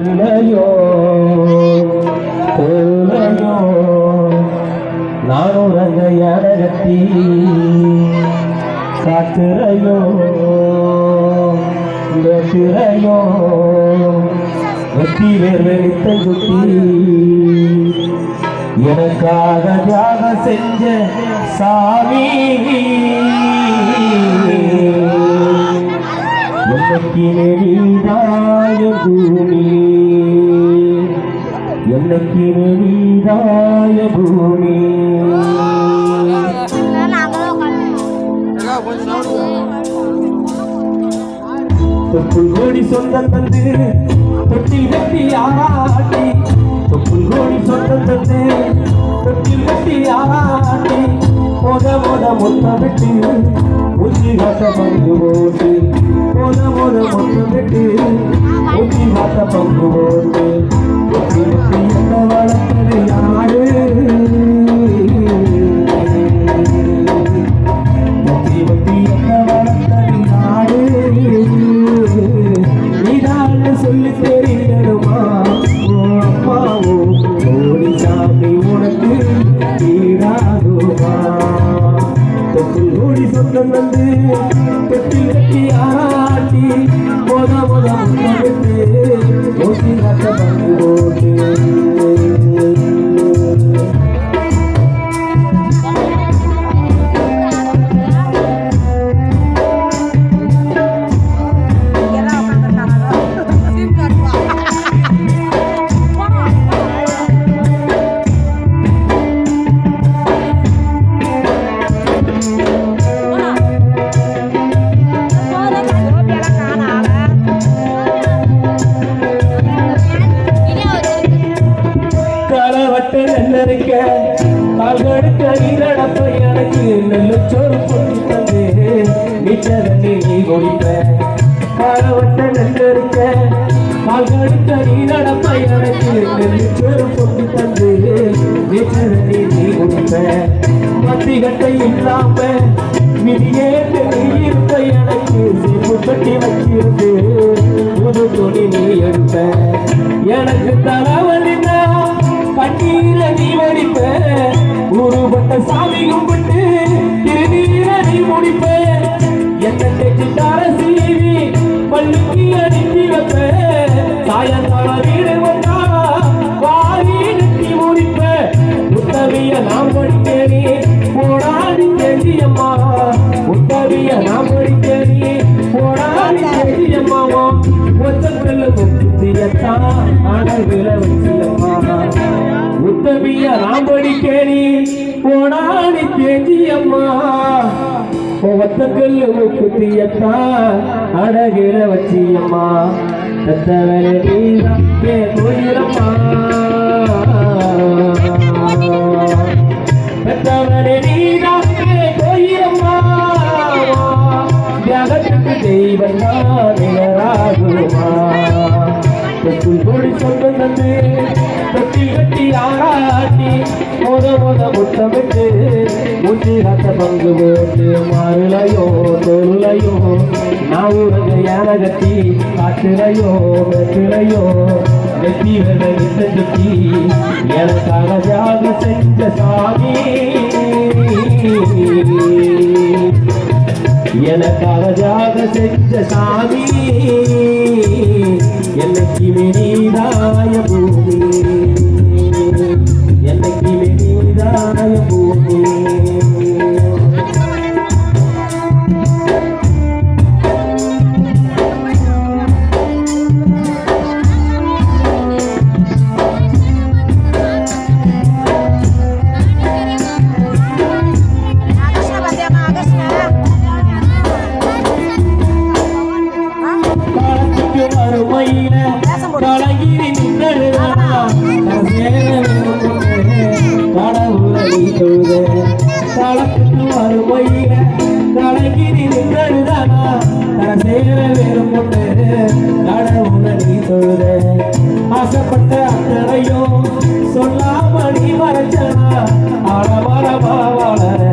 மாறிலையோ தோலையோ நானும் ரங்க யானகத்தி காத்துறையோ வெற்றிறையோ வெற்றி வேர்வெளித்த குட்டி எனக்காக தியாகம் செஞ்ச சாமி என்னைக்கு நெறிதாய பூமி என்னைக்கு நெறிதாய பூமி தொப்புள் கோடி சொந்தம் தந்து தொட்டில் கட்டி ஆராட்டி தொப்புள் கோடி சொந்தம் தந்து தொட்டில் கட்டி ஆராட்டி மொத்தம் விட்டு ஊற்றி காட்ட பங்கு போட்டு மொத்தம் விட்டு ஊற்றி காட்ட பங்கு போட்டு என்ன வளர்த்தது யாரு என்ன வளர்த்தது யாரு நீதான் சொல்லி தெரியணுமா அம்மாவோ ஓடி சாமி உனக்கு ஈடாகுமா தொட்டில் ஓடி சொந்தம் வந்து தொட்டில் கட்டி ஆராட்டி விட்டு ஓட்டி காட்ட பங்கு போட்டு கால்கடுக்க நீரடப்ப எனக்கு நெல்லுச்சோறு பொண்ணு தந்து நீச்சரண்டி நீ குடிப்ப காலவட்ட நெல்லிருக்க கால்கடுக்க நீரடப்ப எனக்கு நெல்லுச்சோறு பொண்ணு தந்து நீச்சரண்டி நீ குடிப்ப மத்திகட்டை இல்லாம விதியே இருப்ப எனக்கு சீப்பு கட்டி வச்சிருந்து புது துணி நீ எடுப்ப எனக்கு தலைவலினா கண்ணீர நீ வடிப்ப உருவட்ட சாமி கும்பிட்டு திருநீர நீ முடிப்ப என்ன தெச்சிட்டார சீவி பள்ளிக்கு அனுப்பி வைப்ப சாயங்கால வீடு வந்தா வாரி நெட்டி முடிப்ப உத்தவிய நாம் படித்தேனே போடாடி தெரியுமா உத்தவிய நாம் படித்தேனே போடாடி தெரியுமாவோ ஒத்தக்கல்ல முத்தியத்தான் அழகுல வச்சியம்மா உத்தவிய ராம்படிக்கேணி போனாடி தேஞ்சியம்மா ஒத்தக்கல்லு முத்தியத்தான் அழகுல வச்சியம்மா தத்தவரை நீதான் கோயிலம்மா தத்தவரை நீதான் கோயிலம்மா தியாகத்துக்கு தெய்வம் தான் நிகராகுமா தொட்டில் கோடி சொந்தம் தந்து தொட்டில் கட்டி ஆராட்டி முத்தமிட்டு ஊற்றி காட்ட பங்கு போட்டு மாறுலையோ தோலுலையோ நாவூரங்க யானகத்தி காட்டுலையோ வெற்றிலையோ வெற்றி வெள்ள சுத்தி எனக்காக தியாகம் செஞ்ச சாமி எனக்காக தியாகம் செஞ்ச சாமி என்னைக்கு நீதாய பூமி என்னைக்கு நீதாய பூமி காலத்துக்கு வருமையில கலகிரி நின்றதுதானா சேர வேறும் கொண்டு கடவுளை நீ தொழுத ஆசைப்பட்ட அத்தனையும் சொல்லாம நீ மறைச்சனா ஆடமரமா வளர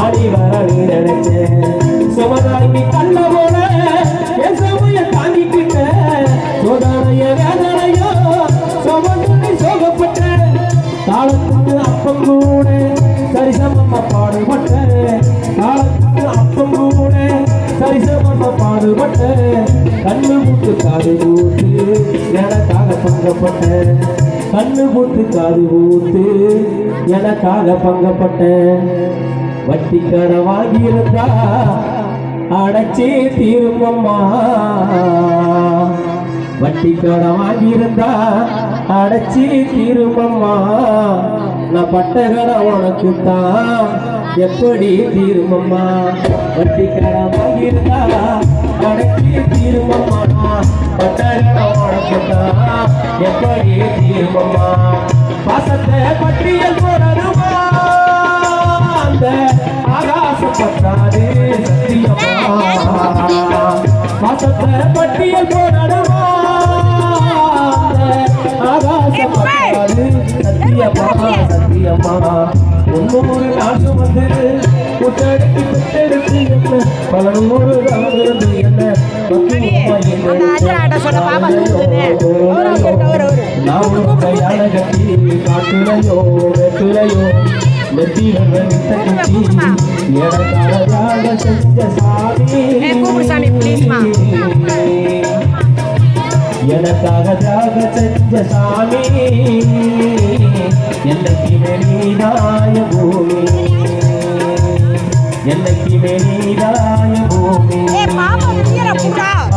ஆடி வர நீ நினைச்சேன் சுமதாங்கி கண்ண போல என் சமய தாங்கிக்கிட்ட சோதனைய வேதனையோ அப்பம் கூட சரிசமமா பாடுபட்ட காலத்துக்கு அப்பம் கூட சரிசமமா பாடுபட்ட கண்ணு மூட்டு காது ஊத்து எனக்காக பங்கப்பட்ட கண்ணு மூட்டு காது ஊத்து எனக்காக பங்கப்பட்ட வட்டி கடை வாங்கியிருந்தா அடைச்சே தீருமம்மா வட்டி கடை வாங்கியிருந்தா அடைச்சி தீருமம்மா நான் பட்ட கடை உனக்கு தான் எப்படி தீருமம்மா வட்டி கடை வாங்கியிருந்தா அடைச்சி தீருமம்மா பட்ட கடை உனக்கு தான் எப்படி தீருமம்மா பாசத்தை பட்டியல் போடணுமா அந்த ஆகாசம் பத்தாது சத்தியம்மா பாசத்தை பட்டியல் போடணுமா ஆகாசம் பத்தாது சத்தியம்மா சத்தியம்மா ஒன்னொரு நாட்டு வந்து குட்டெடுத்து குட்டெடுத்து என்ன பல நூறு இருந்து என்ன நான் கையாள கட்டி காட்டுலையோ வெட்டுலையோ எனக்காக செஞ்ச சாமி என்னைக்கு வெளிதாய பூமி என்னைக்கு வெளிதாய பூமி ஆ